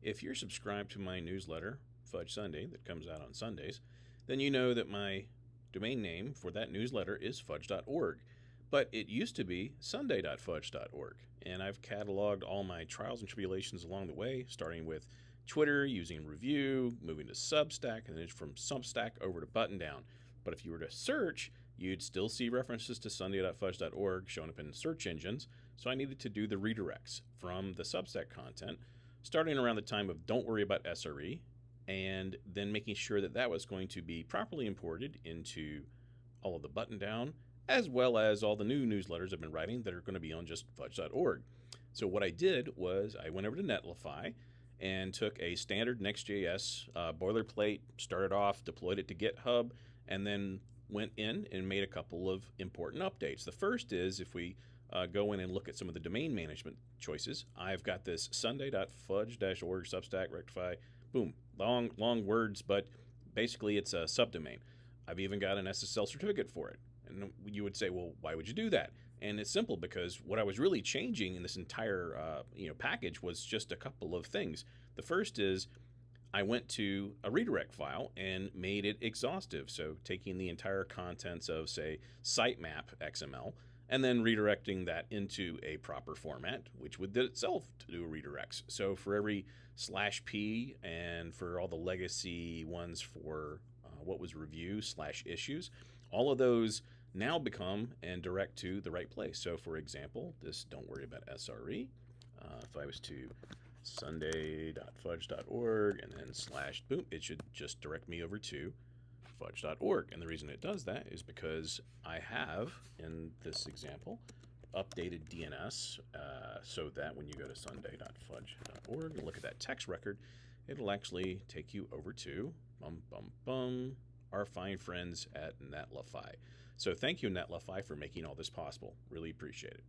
If you're subscribed to my newsletter, Fudge Sunday, that comes out on Sundays, then you know that my domain name for that newsletter is fudge.org. But it used to be sunday.fudge.org, and I've cataloged all my trials and tribulations along the way, starting with Twitter, using review, moving to Substack, and then from Substack over to Buttondown. But if you were to search, you'd still see references to sunday.fudge.org showing up in search engines, so I needed to do the redirects from the Substack content, starting around the time of Don't Worry About SRE, and then making sure that that was going to be properly imported into all of the Buttondown, as well as all the new newsletters I've been writing that are going to be on just fudge.org. So what I did was I went over to Netlify and took a standard Next.js boilerplate, started off, deployed it to GitHub, and then went in and made a couple of important updates. The first is if we go in and look at some of the domain management choices, I've got this sunday.fudge-org substack rectify, boom, long words, but basically it's a subdomain. I've even got an SSL certificate for it. And you would say, well, why would you do that? And it's simple, because what I was really changing in this entire package was just a couple of things. The first is I went to a redirect file and made it exhaustive. So taking the entire contents of, say, sitemap XML and then redirecting that into a proper format, which would itself do redirects. So for every /p and for all the legacy ones for what was review/issues, all of those now become and direct to the right place. So for example, this Don't Worry About SRE, if I was to sunday.fudge.org and then /boom, it should just direct me over to fudge.org. And the reason it does that is because I have, in this example, updated DNS so that when you go to sunday.fudge.org and look at that text record, it'll actually take you over to our fine friends at Netlify. So thank you, Netlify, for making all this possible. Really appreciate it.